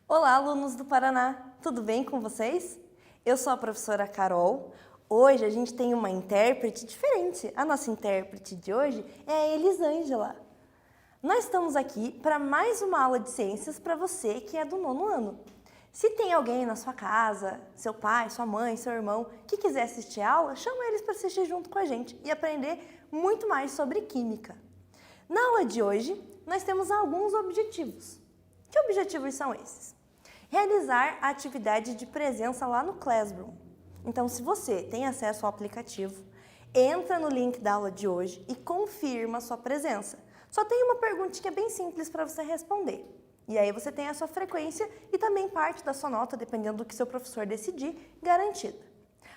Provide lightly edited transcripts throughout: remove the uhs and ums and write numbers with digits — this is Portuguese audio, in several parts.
Olá, alunos do Paraná! Tudo bem com vocês? Eu sou a professora Carol. Hoje a gente tem uma intérprete diferente. A nossa intérprete de hoje é a Elisângela. Nós estamos aqui para mais uma aula de ciências para você que é do 9º ano. Se tem alguém na sua casa, seu pai, sua mãe, seu irmão, que quiser assistir a aula, chama eles para assistir junto com a gente e aprender muito mais sobre química. Na aula de hoje, nós temos alguns objetivos. Que objetivos são esses? Realizar a atividade de presença lá no Classroom. Então, se você tem acesso ao aplicativo, entra no link da aula de hoje e confirma a sua presença. Só tem uma perguntinha bem simples para você responder. E aí você tem a sua frequência e também parte da sua nota, dependendo do que seu professor decidir, garantida.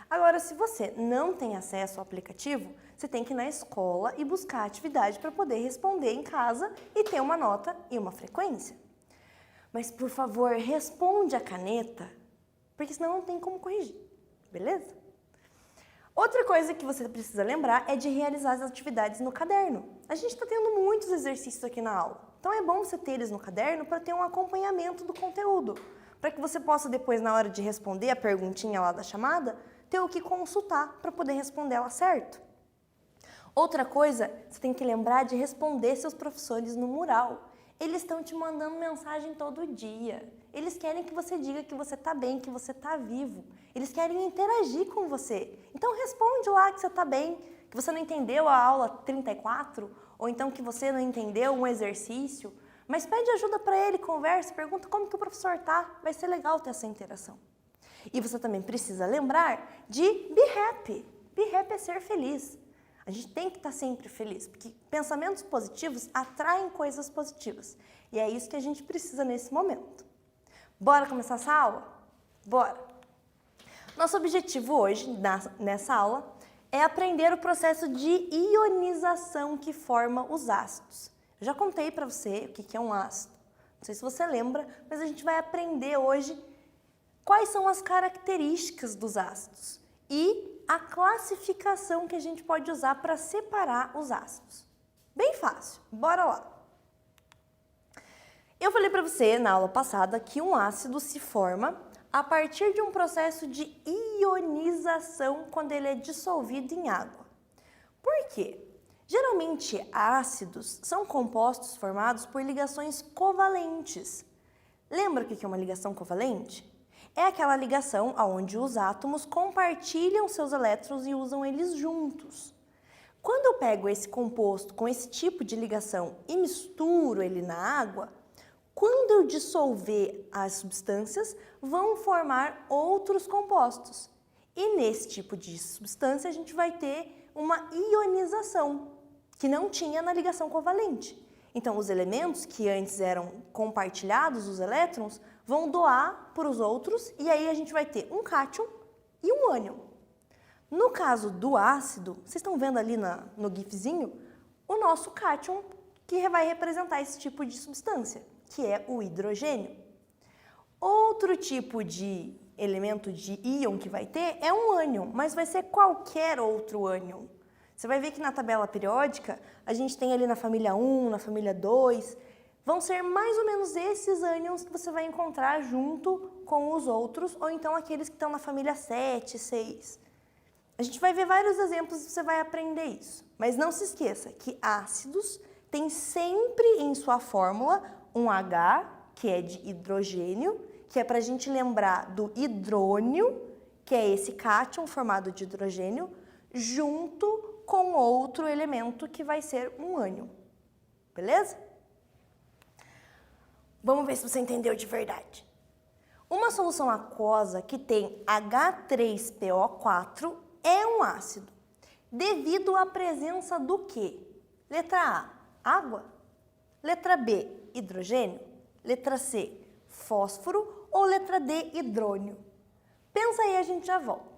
Agora, se você não tem acesso ao aplicativo, você tem que ir na escola e buscar a atividade para poder responder em casa e ter uma nota e uma frequência. Mas, por favor, responde a caneta, porque senão não tem como corrigir, beleza? Outra coisa que você precisa lembrar é de realizar as atividades no caderno. A gente está tendo muitos exercícios aqui na aula, então é bom você ter eles no caderno para ter um acompanhamento do conteúdo, para que você possa depois, na hora de responder a perguntinha lá da chamada, ter o que consultar para poder responder ela certo. Outra coisa, você tem que lembrar de responder seus professores no mural. Eles estão te mandando mensagem todo dia. Eles querem que você diga que você está bem, que você está vivo. Eles querem interagir com você. Então responde lá que você está bem, que você não entendeu a aula 34, ou então que você não entendeu um exercício. Mas pede ajuda para ele, conversa, pergunta como que o professor está. Vai ser legal ter essa interação. E você também precisa lembrar de be happy. Be happy é ser feliz. A gente tem que estar sempre feliz, porque pensamentos positivos atraem coisas positivas. E é isso que a gente precisa nesse momento. Bora começar essa aula? Bora! Nosso objetivo hoje, nessa aula, é aprender o processo de ionização que forma os ácidos. Eu já contei para você o que é um ácido. Não sei se você lembra, mas a gente vai aprender hoje quais são as características dos ácidos e a classificação que a gente pode usar para separar os ácidos. Bem fácil, bora lá! Eu falei para você na aula passada que um ácido se forma a partir de um processo de ionização quando ele é dissolvido em água. Por quê? Geralmente, ácidos são compostos formados por ligações covalentes. Lembra o que é uma ligação covalente? É aquela ligação onde os átomos compartilham seus elétrons e usam eles juntos. Quando eu pego esse composto com esse tipo de ligação e misturo ele na água, quando eu dissolver as substâncias, vão formar outros compostos. E nesse tipo de substância a gente vai ter uma ionização, que não tinha na ligação covalente. Então, os elementos que antes eram compartilhados, os elétrons, vão doar para os outros e aí a gente vai ter um cátion e um ânion. No caso do ácido, vocês estão vendo ali no gifzinho, o nosso cátion que vai representar esse tipo de substância, que é o hidrogênio. Outro tipo de elemento de íon que vai ter é um ânion, mas vai ser qualquer outro ânion. Você vai ver que na tabela periódica, a gente tem ali na família 1, na família 2, vão ser mais ou menos esses ânions que você vai encontrar junto com os outros, ou então aqueles que estão na família 7, 6. A gente vai ver vários exemplos e você vai aprender isso. Mas não se esqueça que ácidos têm sempre em sua fórmula um H, que é de hidrogênio, que é para a gente lembrar do hidrônio, que é esse cátion formado de hidrogênio, junto com outro elemento que vai ser um ânion. Beleza? Vamos ver se você entendeu de verdade. Uma solução aquosa que tem H3PO4 é um ácido, devido à presença do quê? Letra A, água. Letra B, hidrogênio. Letra C, fósforo. Ou letra D, hidrônio. Pensa aí, a gente já volta.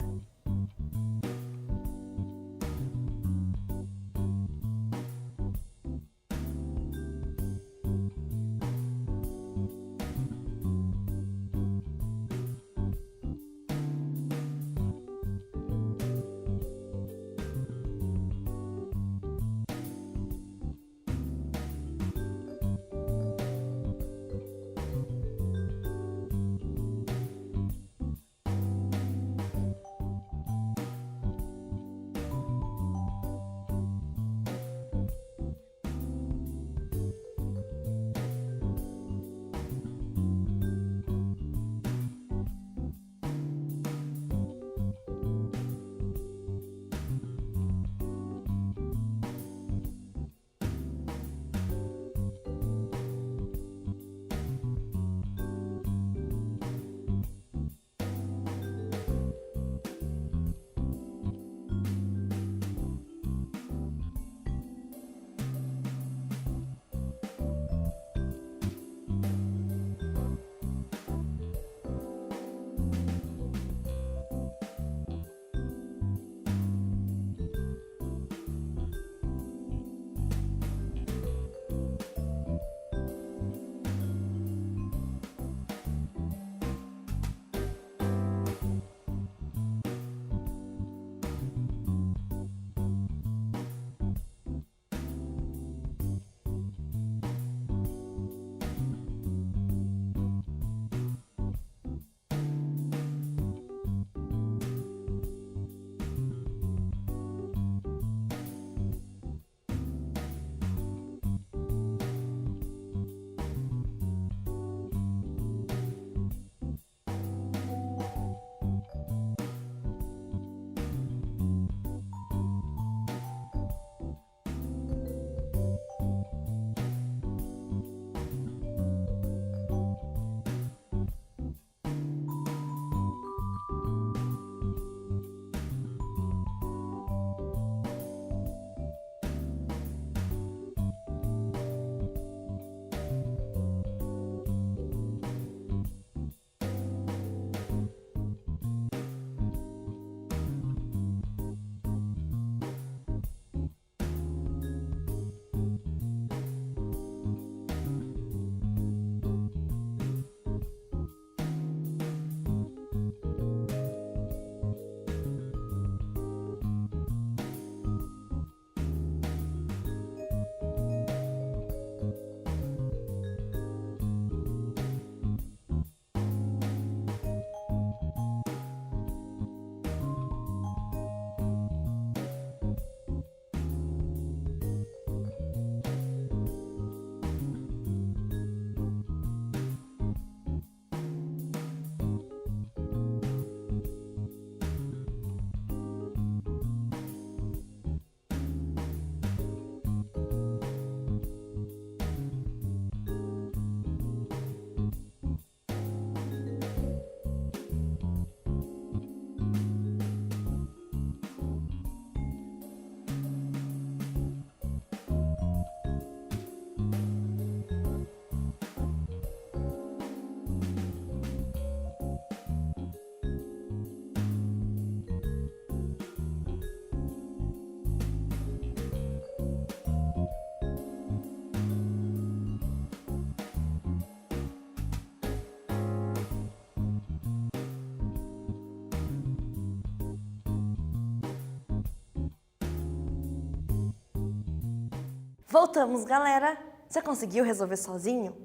Voltamos, galera! Você conseguiu resolver sozinho?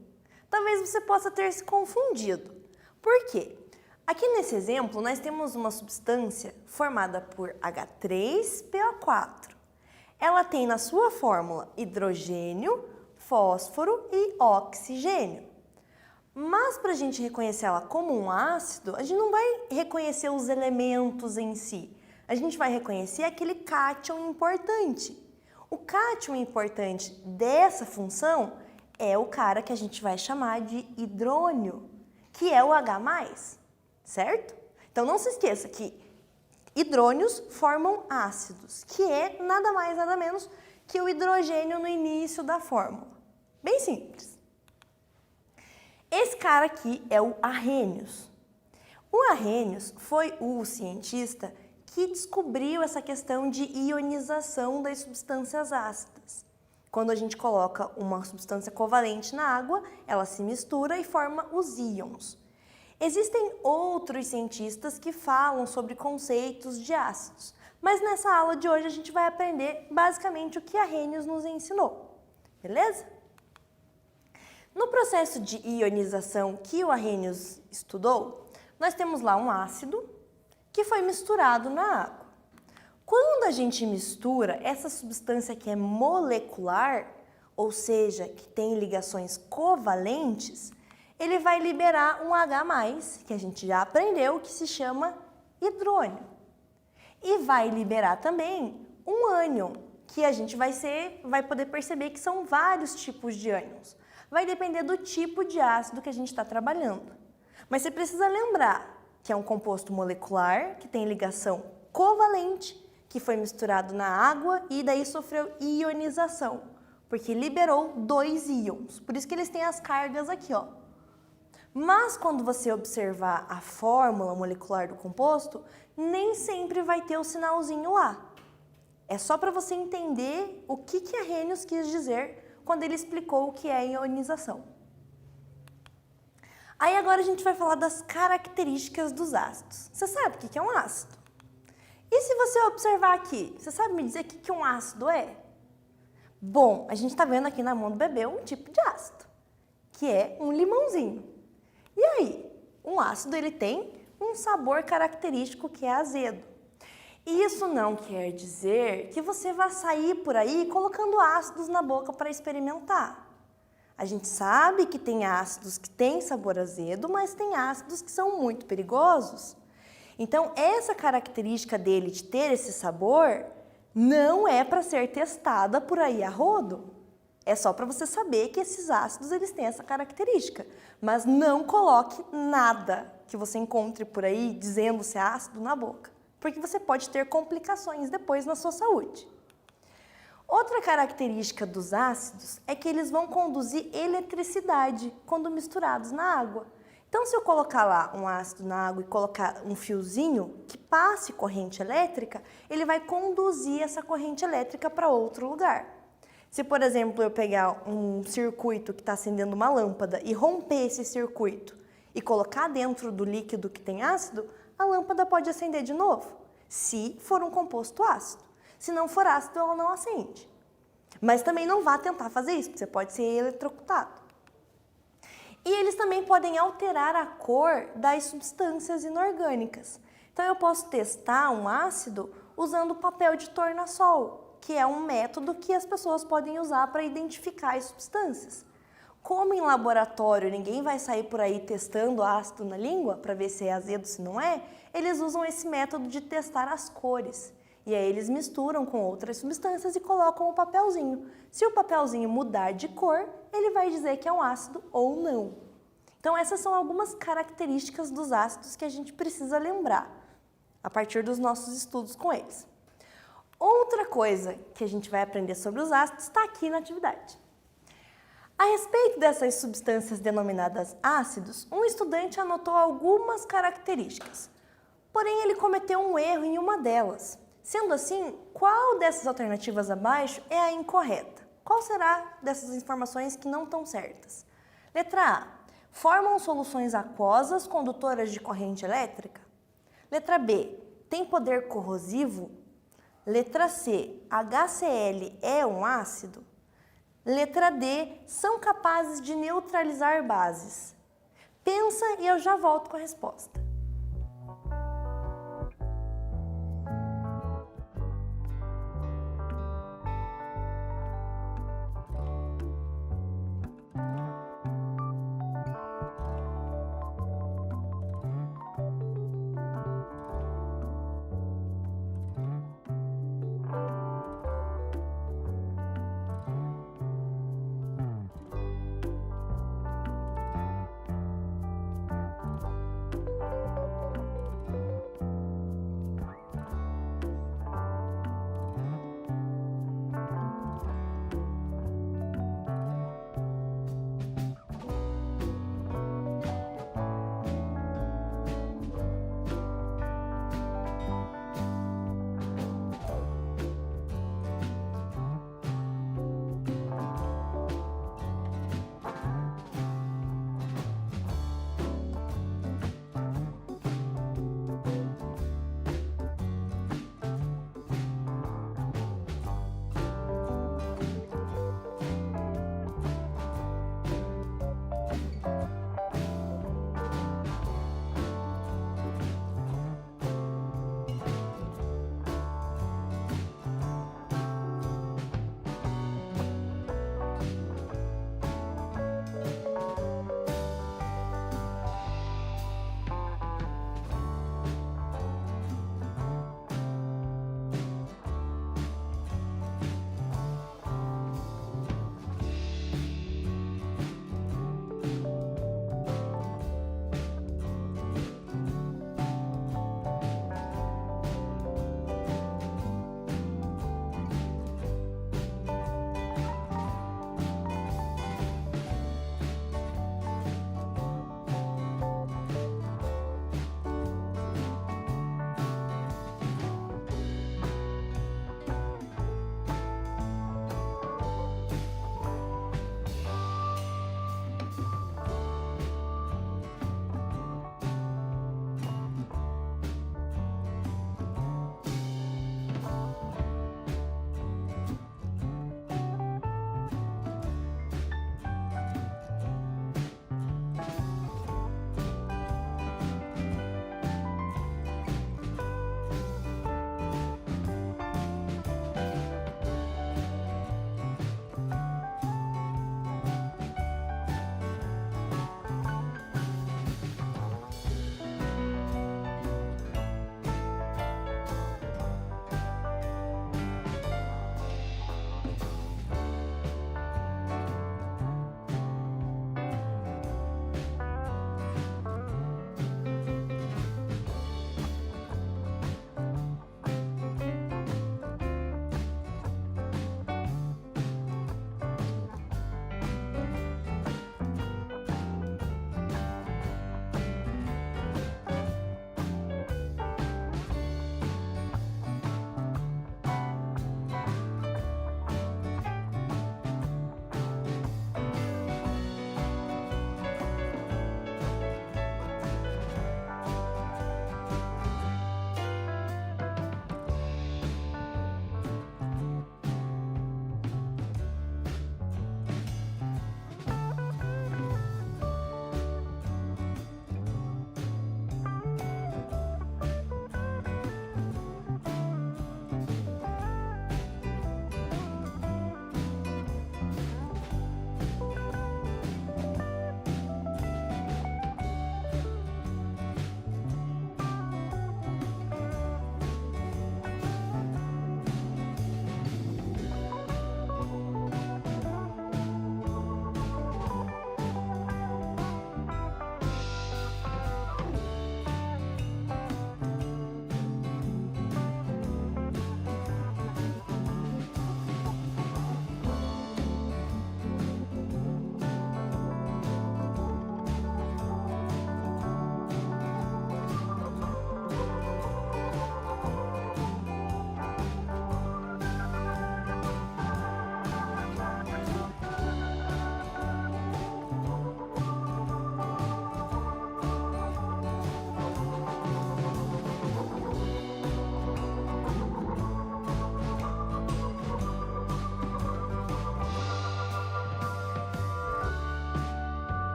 Talvez você possa ter se confundido. Por quê? Aqui nesse exemplo, nós temos uma substância formada por H3PO4. Ela tem na sua fórmula hidrogênio, fósforo e oxigênio. Mas para a gente reconhecer ela como um ácido, a gente não vai reconhecer os elementos em si. A gente vai reconhecer aquele cátion importante. O cátion importante dessa função é o cara que a gente vai chamar de hidrônio, que é o H+, certo? Então não se esqueça que hidrônios formam ácidos, que é nada mais nada menos que o hidrogênio no início da fórmula. Bem simples. Esse cara aqui é o Arrhenius. O Arrhenius foi o cientista que descobriu essa questão de ionização das substâncias ácidas. Quando a gente coloca uma substância covalente na água, ela se mistura e forma os íons. Existem outros cientistas que falam sobre conceitos de ácidos, mas nessa aula de hoje a gente vai aprender basicamente o que Arrhenius nos ensinou, beleza? No processo de ionização que o Arrhenius estudou, nós temos lá um ácido que foi misturado na água. Quando a gente mistura essa substância que é molecular, ou seja, que tem ligações covalentes, ele vai liberar um H+, que a gente já aprendeu, que se chama hidrônio. E vai liberar também um ânion, que a gente vai poder perceber que são vários tipos de ânions. Vai depender do tipo de ácido que a gente está trabalhando. Mas você precisa lembrar que é um composto molecular, que tem ligação covalente, que foi misturado na água e daí sofreu ionização, porque liberou 2 íons. Por isso que eles têm as cargas aqui, ó. Mas quando você observar a fórmula molecular do composto, nem sempre vai ter o sinalzinho lá. É só para você entender o que Arrhenius quis dizer quando ele explicou o que é ionização. Aí agora a gente vai falar das características dos ácidos. Você sabe o que é um ácido? E se você observar aqui, você sabe me dizer o que um ácido é? Bom, a gente está vendo aqui na mão do bebê um tipo de ácido, que é um limãozinho. E aí, um ácido ele tem um sabor característico que é azedo. Isso não quer dizer que você vai sair por aí colocando ácidos na boca para experimentar. A gente sabe que tem ácidos que têm sabor azedo, mas tem ácidos que são muito perigosos. Então, essa característica dele de ter esse sabor não é para ser testada por aí a rodo. É só para você saber que esses ácidos eles têm essa característica. Mas não coloque nada que você encontre por aí dizendo se é ácido na boca, porque você pode ter complicações depois na sua saúde. Outra característica dos ácidos é que eles vão conduzir eletricidade quando misturados na água. Então, se eu colocar lá um ácido na água e colocar um fiozinho que passe corrente elétrica, ele vai conduzir essa corrente elétrica para outro lugar. Se, por exemplo, eu pegar um circuito que está acendendo uma lâmpada e romper esse circuito e colocar dentro do líquido que tem ácido, a lâmpada pode acender de novo, se for um composto ácido. Se não for ácido, ela não acende. Mas também não vá tentar fazer isso, porque você pode ser eletrocutado. E eles também podem alterar a cor das substâncias inorgânicas. Então, eu posso testar um ácido usando papel de tornassol, que é um método que as pessoas podem usar para identificar as substâncias. Como em laboratório ninguém vai sair por aí testando ácido na língua para ver se é azedo ou se não é, eles usam esse método de testar as cores. E aí eles misturam com outras substâncias e colocam o papelzinho. Se o papelzinho mudar de cor, ele vai dizer que é um ácido ou não. Então essas são algumas características dos ácidos que a gente precisa lembrar a partir dos nossos estudos com eles. Outra coisa que a gente vai aprender sobre os ácidos está aqui na atividade. A respeito dessas substâncias denominadas ácidos, um estudante anotou algumas características. Porém, ele cometeu um erro em uma delas. Sendo assim, qual dessas alternativas abaixo é a incorreta? Qual será dessas informações que não estão certas? Letra A. Formam soluções aquosas condutoras de corrente elétrica? Letra B. Tem poder corrosivo? Letra C. HCl é um ácido? Letra D, são capazes de neutralizar bases. Pensa e eu já volto com a resposta.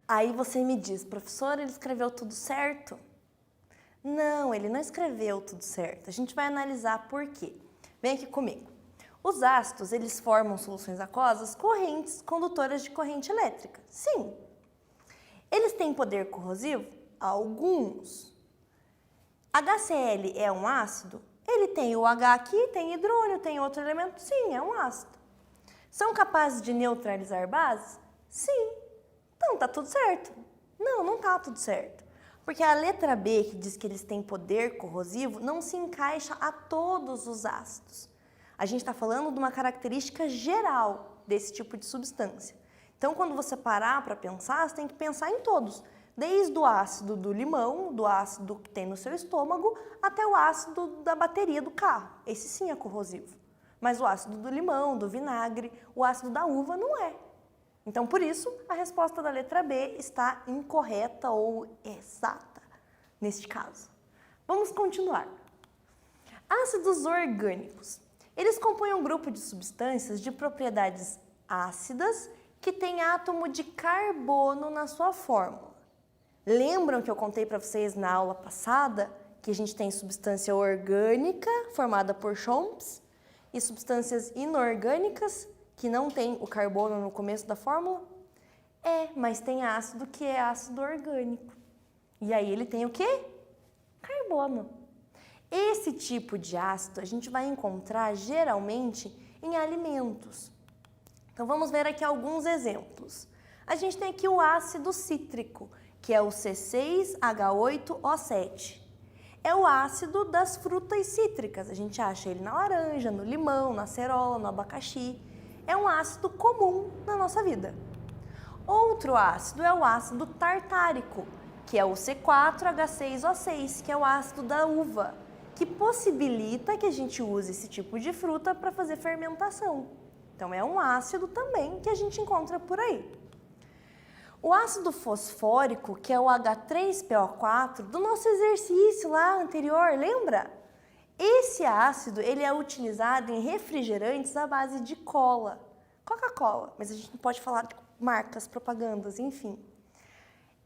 Aí você me diz, professora, ele escreveu tudo certo? Não, ele não escreveu tudo certo. A gente vai analisar por quê. Vem aqui comigo. Os ácidos, eles formam soluções aquosas correntes condutoras de corrente elétrica. Sim. Eles têm poder corrosivo? Alguns. HCl é um ácido? Ele tem o H aqui, tem hidrônio, tem outro elemento? Sim, é um ácido. São capazes de neutralizar bases? Sim. Então, tá tudo certo. Não, não tá tudo certo. Porque a letra B, que diz que eles têm poder corrosivo, não se encaixa a todos os ácidos. A gente está falando de uma característica geral desse tipo de substância. Então, quando você parar para pensar, você tem que pensar em todos. Desde o ácido do limão, do ácido que tem no seu estômago, até o ácido da bateria do carro. Esse sim é corrosivo. Mas o ácido do limão, do vinagre, o ácido da uva não é. Então, por isso, a resposta da letra B está incorreta ou exata neste caso. Vamos continuar. Ácidos orgânicos. Eles compõem um grupo de substâncias de propriedades ácidas que tem átomo de carbono na sua fórmula. Lembram que eu contei para vocês na aula passada que a gente tem substância orgânica formada por Chomps e substâncias inorgânicas que não tem o carbono no começo da fórmula? Mas tem ácido que é ácido orgânico. E aí ele tem o quê? Carbono. Esse tipo de ácido a gente vai encontrar geralmente em alimentos. Então vamos ver aqui alguns exemplos. A gente tem aqui o ácido cítrico, que é o C6H8O7. É o ácido das frutas cítricas. A gente acha ele na laranja, no limão, na acerola, no abacaxi. É um ácido comum na nossa vida. Outro ácido é o ácido tartárico, que é o C4H6O6, que é o ácido da uva, que possibilita que a gente use esse tipo de fruta para fazer fermentação. Então, é um ácido também que a gente encontra por aí. O ácido fosfórico, que é o H3PO4, do nosso exercício lá anterior, lembra? Esse ácido ele é utilizado em refrigerantes à base de cola, Coca-Cola, mas a gente não pode falar de marcas, propagandas, enfim.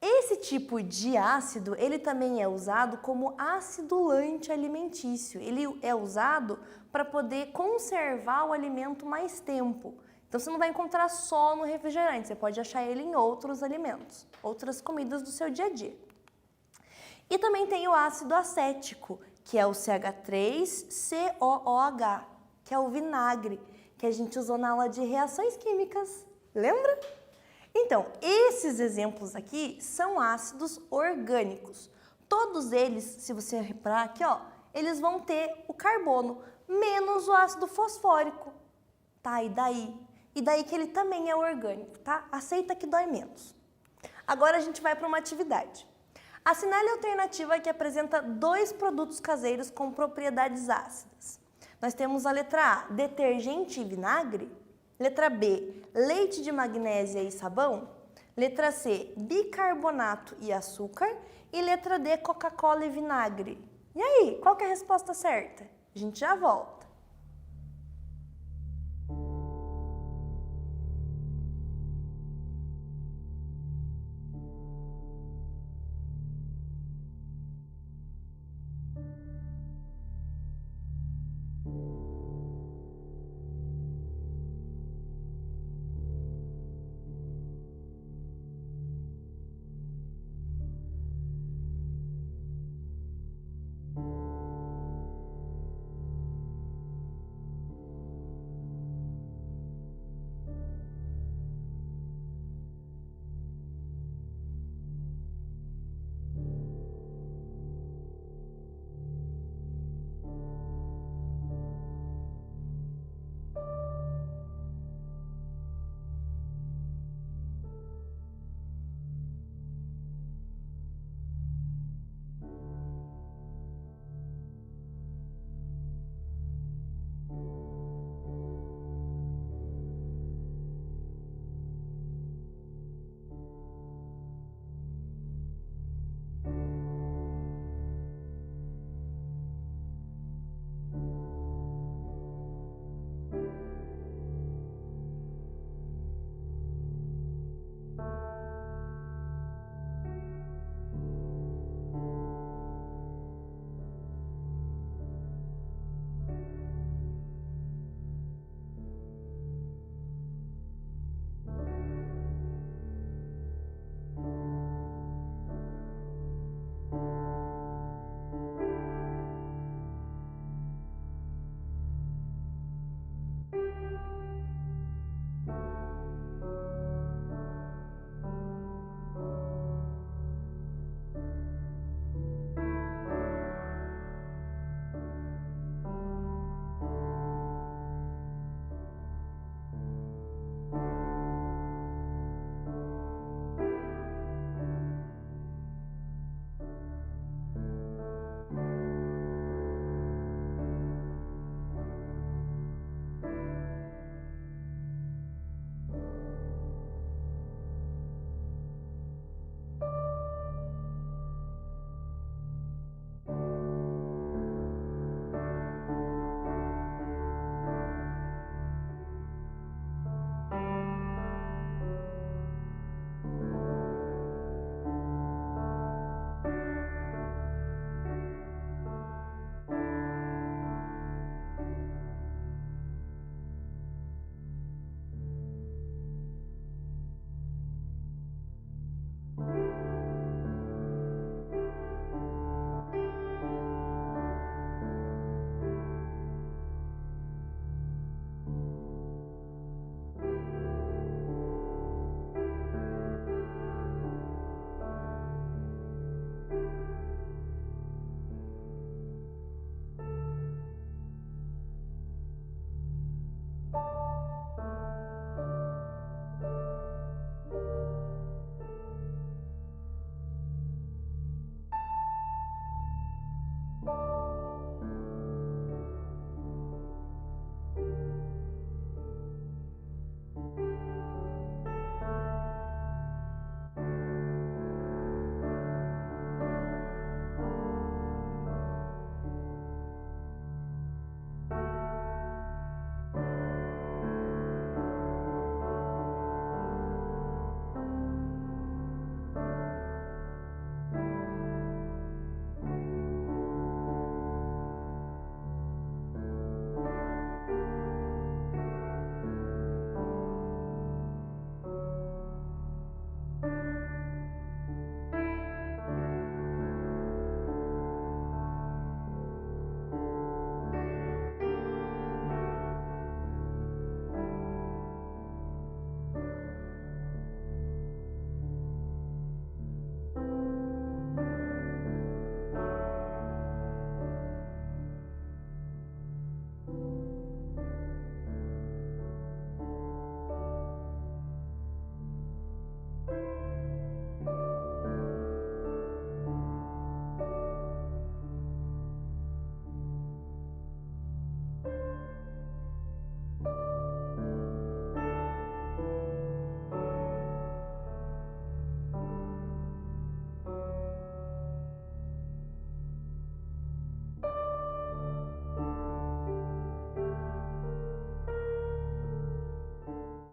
Esse tipo de ácido, ele também é usado como acidulante alimentício. Ele é usado para poder conservar o alimento mais tempo. Então, você não vai encontrar só no refrigerante, você pode achar ele em outros alimentos, outras comidas do seu dia a dia. E também tem o ácido acético, que é o CH3COOH, que é o vinagre, que a gente usou na aula de reações químicas. Lembra? Então, esses exemplos aqui são ácidos orgânicos. Todos eles, se você reparar aqui, ó, eles vão ter o carbono, menos o ácido fosfórico. Tá, e daí? E daí que ele também é orgânico, tá? Aceita que dói menos. Agora a gente vai para uma atividade. Assinale a alternativa que apresenta dois produtos caseiros com propriedades ácidas. Nós temos a letra A, detergente e vinagre. Letra B, leite de magnésia e sabão. Letra C, bicarbonato e açúcar. E letra D, Coca-Cola e vinagre. E aí, qual que é a resposta certa? A gente já volta.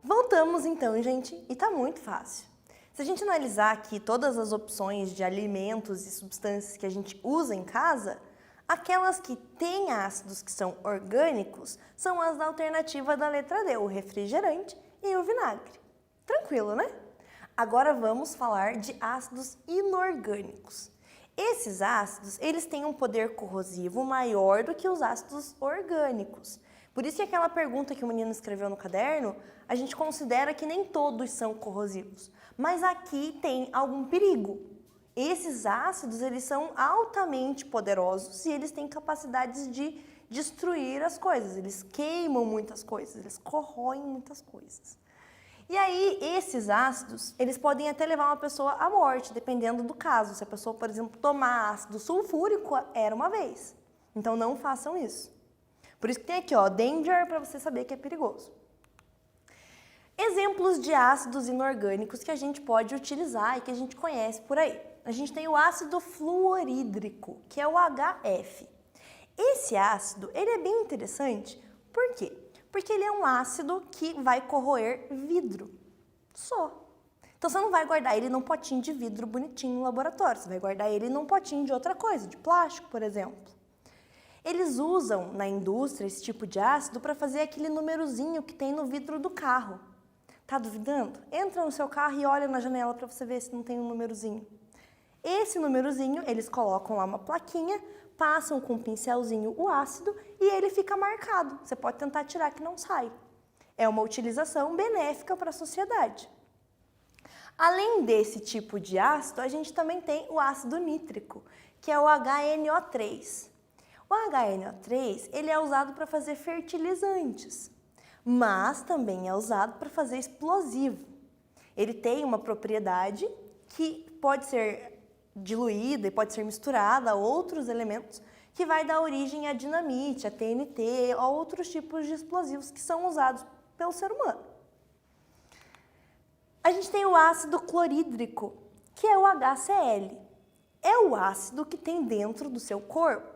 Voltamos então, gente, e tá muito fácil. Se a gente analisar aqui todas as opções de alimentos e substâncias que a gente usa em casa, aquelas que têm ácidos que são orgânicos são as da alternativa da letra D, o refrigerante e o vinagre. Tranquilo, né? Agora vamos falar de ácidos inorgânicos. Esses ácidos, eles têm um poder corrosivo maior do que os ácidos orgânicos. Por isso que aquela pergunta que o menino escreveu no caderno, a gente considera que nem todos são corrosivos. Mas aqui tem algum perigo. Esses ácidos, eles são altamente poderosos e eles têm capacidades de destruir as coisas. Eles queimam muitas coisas, eles corroem muitas coisas. E aí, esses ácidos, eles podem até levar uma pessoa à morte, dependendo do caso. Se a pessoa, por exemplo, tomar ácido sulfúrico, era uma vez. Então, não façam isso. Por isso que tem aqui, ó, danger, para você saber que é perigoso. Exemplos de ácidos inorgânicos que a gente pode utilizar e que a gente conhece por aí. A gente tem o ácido fluorídrico, que é o HF. Esse ácido, ele é bem interessante, por quê? Porque ele é um ácido que vai corroer vidro, só. Então você não vai guardar ele num potinho de vidro bonitinho no laboratório, você vai guardar ele num potinho de outra coisa, de plástico, por exemplo. Eles usam na indústria esse tipo de ácido para fazer aquele númerozinho que tem no vidro do carro. Tá duvidando? Entra no seu carro e olha na janela para você ver se não tem um númerozinho. Esse númerozinho, eles colocam lá uma plaquinha, passam com um pincelzinho o ácido e ele fica marcado. Você pode tentar tirar que não sai. É uma utilização benéfica para a sociedade. Além desse tipo de ácido, a gente também tem o ácido nítrico, que é o HNO3. O HNO3, ele é usado para fazer fertilizantes, mas também é usado para fazer explosivo. Ele tem uma propriedade que pode ser diluída e pode ser misturada a outros elementos que vai dar origem à dinamite, a TNT, a outros tipos de explosivos que são usados pelo ser humano. A gente tem o ácido clorídrico, que é o HCl. É o ácido que tem dentro do seu corpo.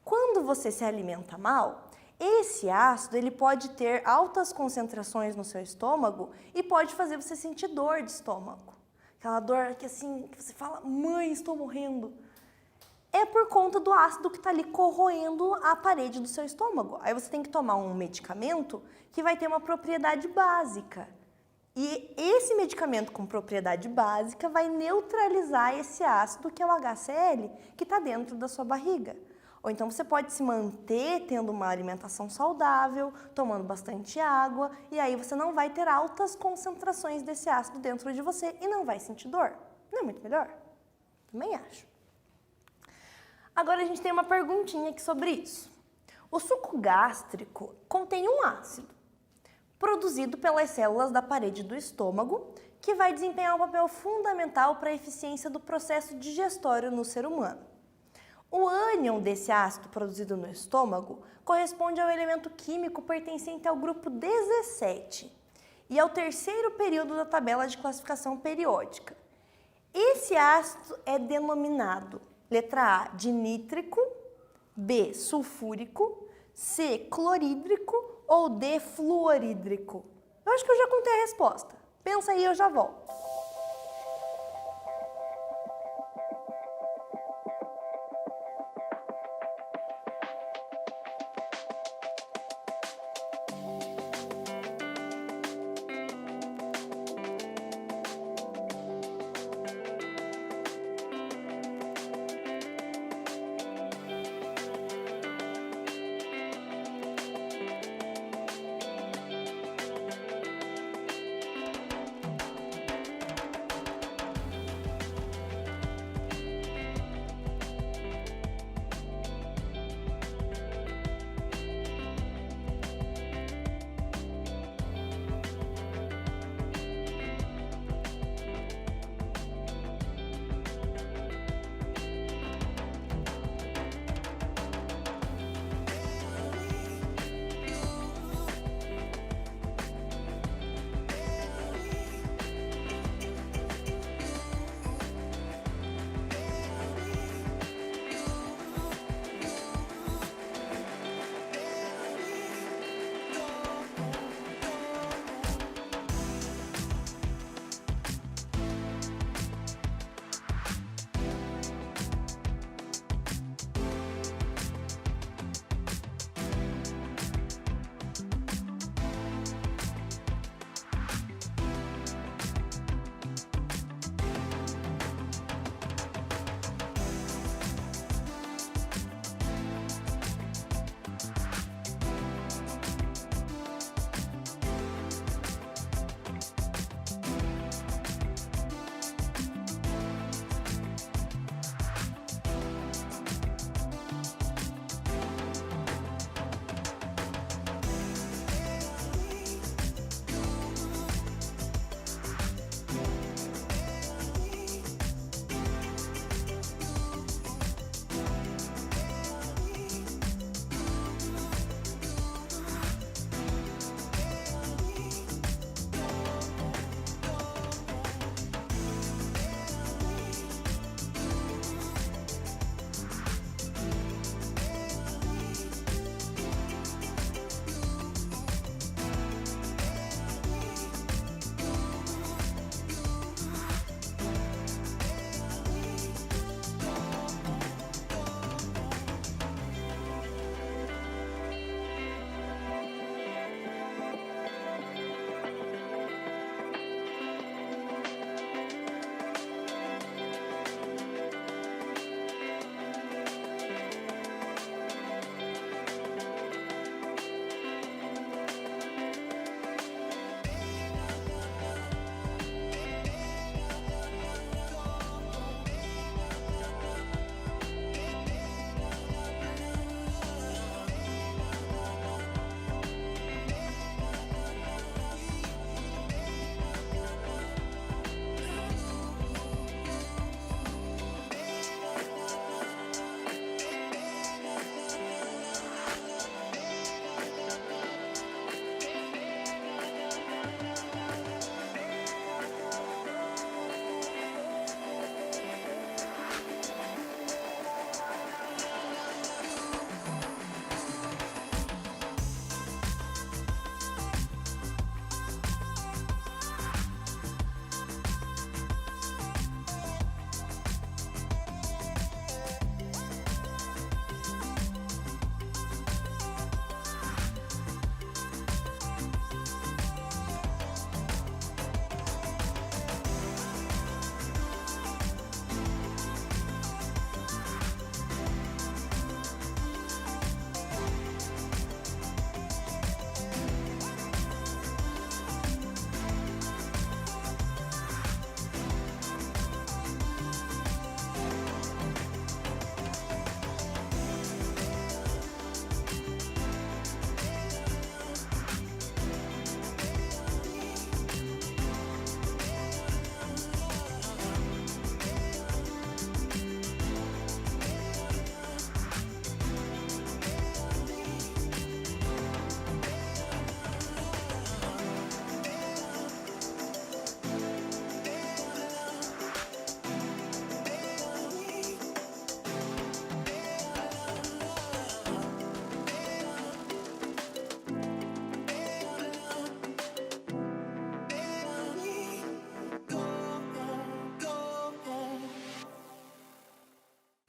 Quando você se alimenta mal, esse ácido ele pode ter altas concentrações no seu estômago e pode fazer você sentir dor de estômago. Aquela dor que assim, que você fala, mãe, estou morrendo. É por conta do ácido que está ali corroendo a parede do seu estômago. Aí você tem que tomar um medicamento que vai ter uma propriedade básica. E esse medicamento com propriedade básica vai neutralizar esse ácido que é o HCl, que está dentro da sua barriga. Ou então você pode se manter tendo uma alimentação saudável, tomando bastante água, e aí você não vai ter altas concentrações desse ácido dentro de você e não vai sentir dor. Não é muito melhor? Também acho. Agora a gente tem uma perguntinha aqui sobre isso. O suco gástrico contém um ácido, produzido pelas células da parede do estômago, que vai desempenhar um papel fundamental para a eficiência do processo digestório no ser humano. O ânion desse ácido produzido no estômago corresponde ao elemento químico pertencente ao grupo 17 e ao terceiro período da tabela de classificação periódica. Esse ácido é denominado letra A de nítrico, B sulfúrico, C clorídrico ou D fluorídrico. Eu acho que eu já contei a resposta. Pensa aí, eu já volto.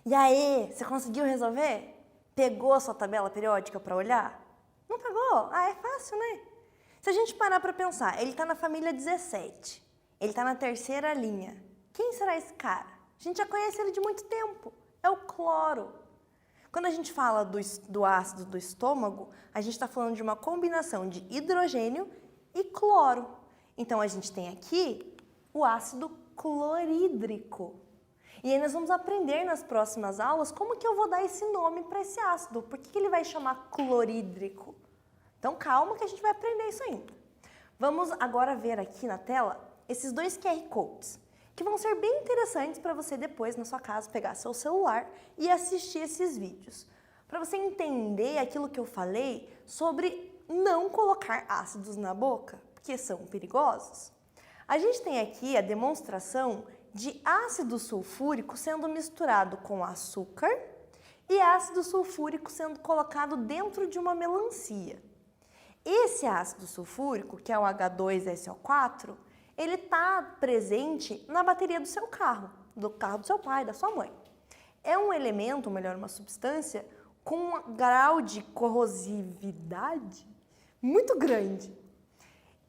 E aí, você conseguiu resolver? Pegou a sua tabela periódica para olhar? Não pegou? Ah, é fácil, né? Se a gente parar para pensar, ele está na família 17, ele está na terceira linha. Quem será esse cara? A gente já conhece ele de muito tempo. É o cloro. Quando a gente fala do ácido do estômago, a gente está falando de uma combinação de hidrogênio e cloro. Então, a gente tem aqui o ácido clorídrico. E aí nós vamos aprender nas próximas aulas como que eu vou dar esse nome para esse ácido. Por que ele vai chamar clorídrico? Então, calma que a gente vai aprender isso ainda. Vamos agora ver aqui na tela esses dois QR Codes, que vão ser bem interessantes para você depois, na sua casa, pegar seu celular e assistir esses vídeos. Para você entender aquilo que eu falei sobre não colocar ácidos na boca, porque são perigosos. A gente tem aqui a demonstração de ácido sulfúrico sendo misturado com açúcar e ácido sulfúrico sendo colocado dentro de uma melancia. Esse ácido sulfúrico, que é o H2SO4, ele está presente na bateria do seu carro do seu pai, da sua mãe. É um elemento, ou melhor, uma substância com um grau de corrosividade muito grande.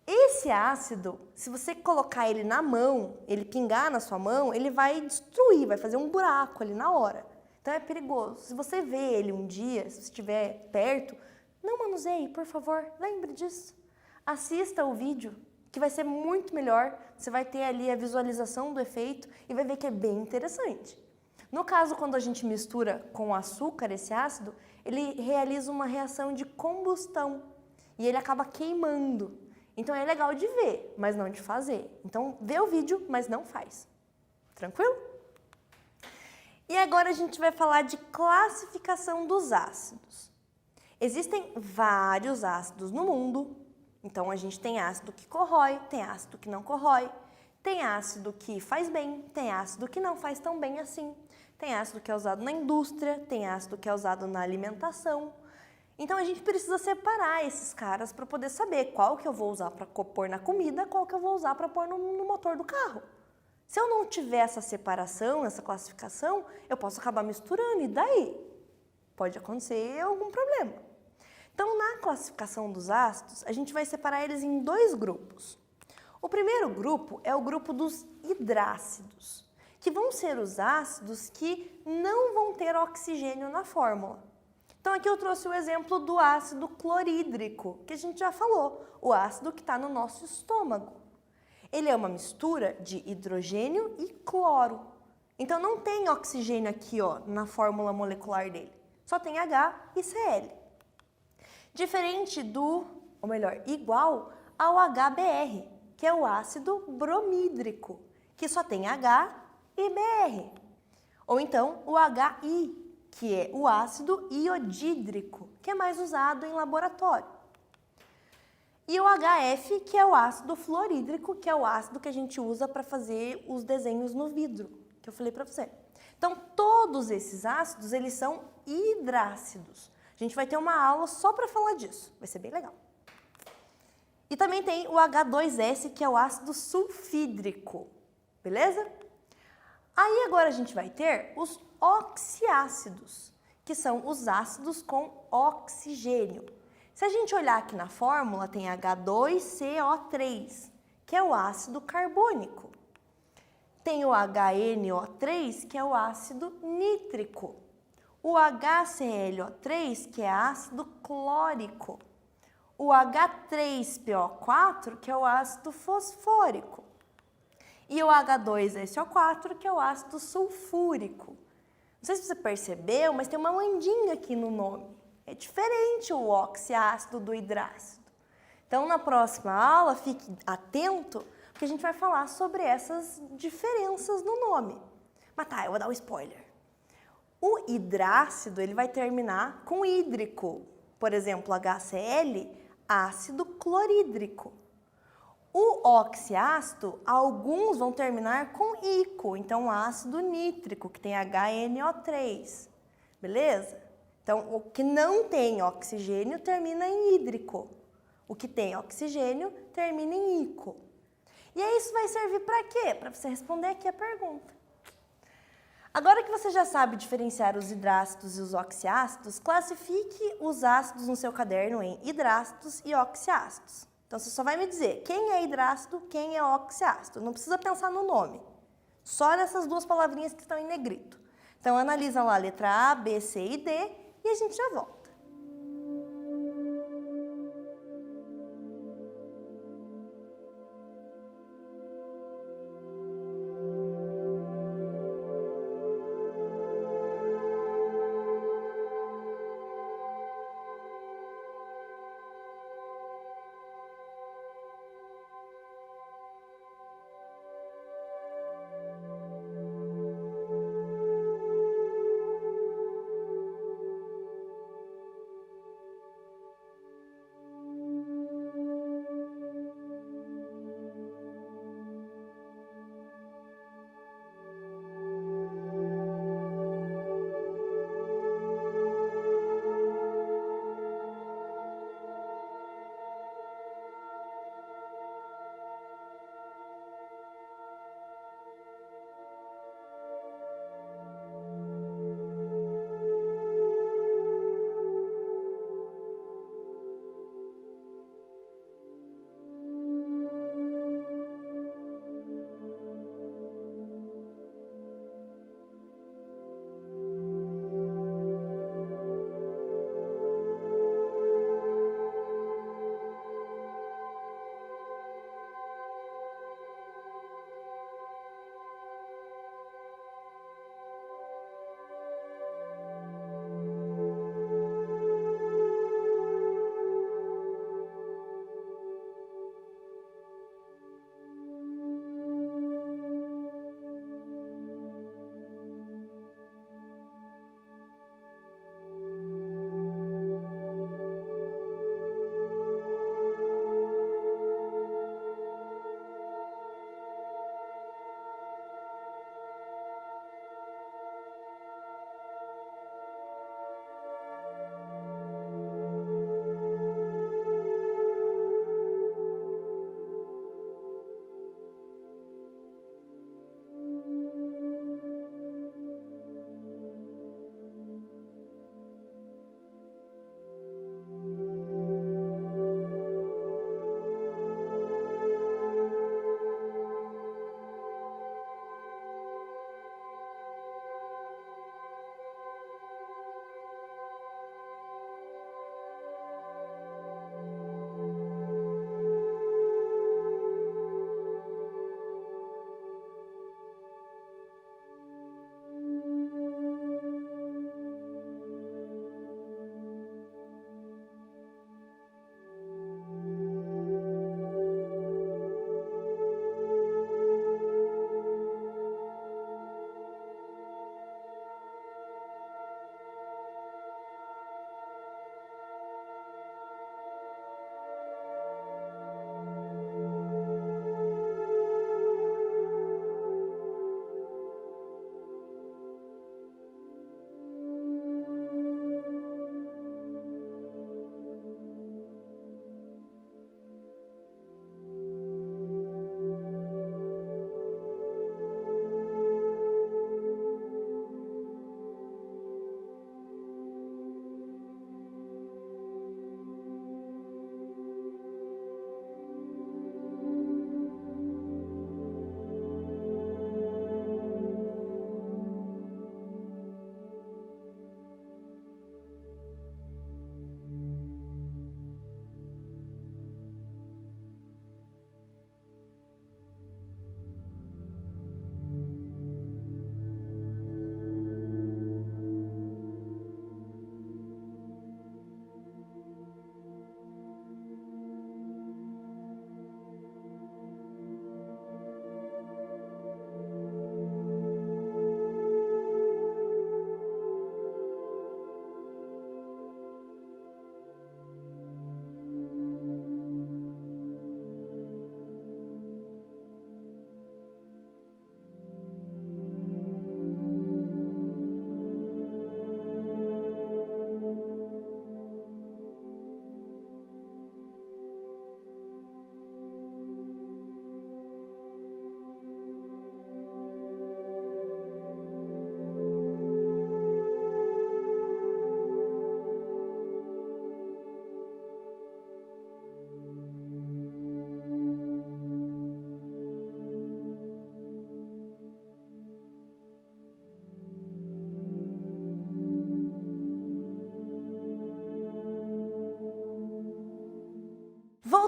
Esse ácido, se você colocar ele na mão, ele pingar na sua mão, ele vai destruir, vai fazer um buraco ali na hora. Então é perigoso. Se você vê ele um dia, se você estiver perto, não manuseie, por favor, lembre disso. Assista o vídeo, que vai ser muito melhor. Você vai ter ali a visualização do efeito e vai ver que é bem interessante. No caso, quando a gente mistura com açúcar esse ácido, ele realiza uma reação de combustão e ele acaba queimando. Então é legal de ver, mas não de fazer. Então vê o vídeo, mas não faz. Tranquilo? E agora a gente vai falar de classificação dos ácidos. Existem vários ácidos no mundo. Então a gente tem ácido que corrói, tem ácido que não corrói, tem ácido que faz bem, tem ácido que não faz tão bem assim. Tem ácido que é usado na indústria, tem ácido que é usado na alimentação. Então a gente precisa separar esses caras para poder saber qual que eu vou usar para pôr na comida, qual que eu vou usar para pôr no motor do carro. Se eu não tiver essa separação, essa classificação, eu posso acabar misturando, e daí? Pode acontecer algum problema. Então, na classificação dos ácidos, a gente vai separar eles em dois grupos. O primeiro grupo é o grupo dos hidrácidos, que vão ser os ácidos que não vão ter oxigênio na fórmula. Então, aqui eu trouxe o exemplo do ácido clorídrico, que a gente já falou, o ácido que está no nosso estômago. Ele é uma mistura de hidrogênio e cloro. Então, não tem oxigênio aqui, ó, na fórmula molecular dele. Só tem H e Cl. Diferente igual ao HBr, que é o ácido bromídrico, que só tem H e Br. Ou então, o HI, que é o ácido iodídrico, que é mais usado em laboratório. E o HF, que é o ácido fluorídrico, que é o ácido que a gente usa para fazer os desenhos no vidro, que eu falei para você. Então, todos esses ácidos, eles são hidrácidos. A gente vai ter uma aula só para falar disso, vai ser bem legal. E também tem o H2S, que é o ácido sulfídrico, beleza? Aí agora a gente vai ter os oxiácidos, que são os ácidos com oxigênio. Se a gente olhar aqui na fórmula, tem H2CO3, que é o ácido carbônico. Tem o HNO3, que é o ácido nítrico. O HClO3, que é ácido clórico. O H3PO4, que é o ácido fosfórico. E o H2SO4, que é o ácido sulfúrico. Não sei se você percebeu, mas tem uma landinha aqui no nome. É diferente o oxiácido do hidrácido. Então, na próxima aula, fique atento, porque a gente vai falar sobre essas diferenças no nome. Mas tá, eu vou dar um spoiler. O hidrácido, ele vai terminar com hídrico. Por exemplo, HCl, ácido clorídrico. O oxiácido, alguns vão terminar com ico, então ácido nítrico, que tem HNO3, beleza? Então, o que não tem oxigênio termina em hídrico. O que tem oxigênio termina em ico. E aí isso vai servir para quê? Para você responder aqui a pergunta. Agora que você já sabe diferenciar os hidrácidos e os oxiácidos, classifique os ácidos no seu caderno em hidrácidos e oxiácidos. Então, você só vai me dizer quem é hidrácido, quem é oxiácido. Não precisa pensar no nome. Só nessas duas palavrinhas que estão em negrito. Então, analisa lá a letra A, B, C e D e a gente já volta.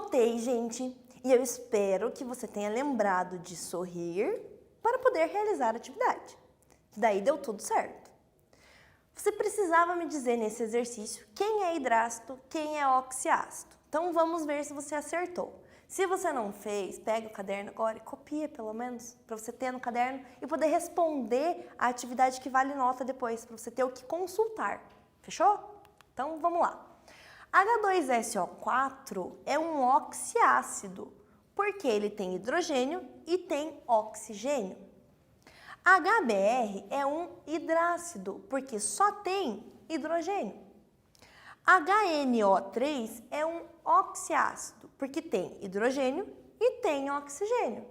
Notei, gente, e eu espero que você tenha lembrado de sorrir para poder realizar a atividade. Daí deu tudo certo. Você precisava me dizer nesse exercício quem é hidrácido, quem é oxiácido. Então vamos ver se você acertou. Se você não fez, pega o caderno agora e copia pelo menos, para você ter no caderno e poder responder a atividade que vale nota depois, para você ter o que consultar. Fechou? Então vamos lá. H2SO4 é um oxiácido, porque ele tem hidrogênio e tem oxigênio. HBr é um hidrácido, porque só tem hidrogênio. HNO3 é um oxiácido, porque tem hidrogênio e tem oxigênio.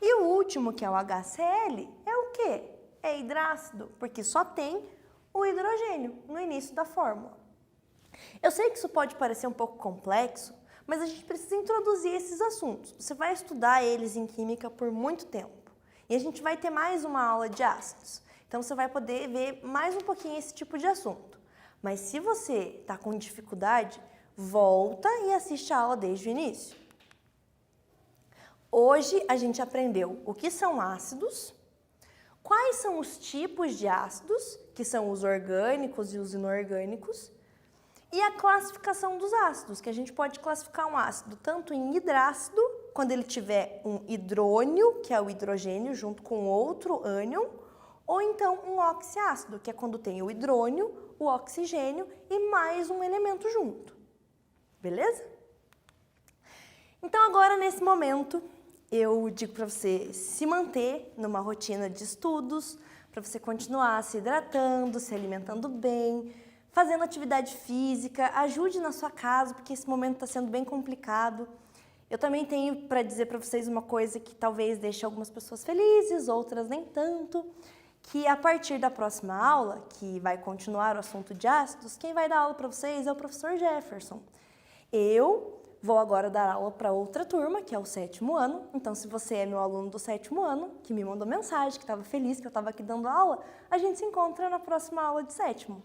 E o último, que é o HCl, é o quê? É hidrácido, porque só tem o hidrogênio no início da fórmula. Eu sei que isso pode parecer um pouco complexo, mas a gente precisa introduzir esses assuntos. Você vai estudar eles em química por muito tempo. E a gente vai ter mais uma aula de ácidos. Então você vai poder ver mais um pouquinho esse tipo de assunto. Mas se você está com dificuldade, volta e assiste a aula desde o início. Hoje a gente aprendeu o que são ácidos, quais são os tipos de ácidos, que são os orgânicos e os inorgânicos, e a classificação dos ácidos, que a gente pode classificar um ácido tanto em hidrácido, quando ele tiver um hidrônio, que é o hidrogênio, junto com outro ânion, ou então um oxiácido, que é quando tem o hidrônio, o oxigênio e mais um elemento junto. Beleza? Então agora, nesse momento, eu digo para você se manter numa rotina de estudos, para você continuar se hidratando, se alimentando bem, fazendo atividade física, ajude na sua casa, porque esse momento está sendo bem complicado. Eu também tenho para dizer para vocês uma coisa que talvez deixe algumas pessoas felizes, outras nem tanto, que a partir da próxima aula, que vai continuar o assunto de ácidos, quem vai dar aula para vocês é o professor Jefferson. Eu vou agora dar aula para outra turma, que é o 7º ano, então se você é meu aluno do 7º ano, que me mandou mensagem, que estava feliz que eu estava aqui dando aula, a gente se encontra na próxima aula de 7º.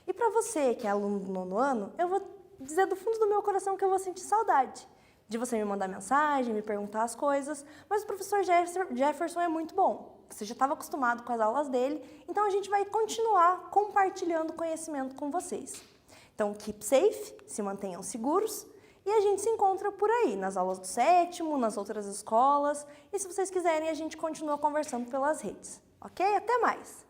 E para você, que é aluno do 9º ano, eu vou dizer do fundo do meu coração que eu vou sentir saudade de você me mandar mensagem, me perguntar as coisas, mas o professor Jefferson é muito bom. Você já estava acostumado com as aulas dele, então a gente vai continuar compartilhando conhecimento com vocês. Então, keep safe, se mantenham seguros, e a gente se encontra por aí, nas aulas do 7º, nas outras escolas, e se vocês quiserem, a gente continua conversando pelas redes. Ok? Até mais!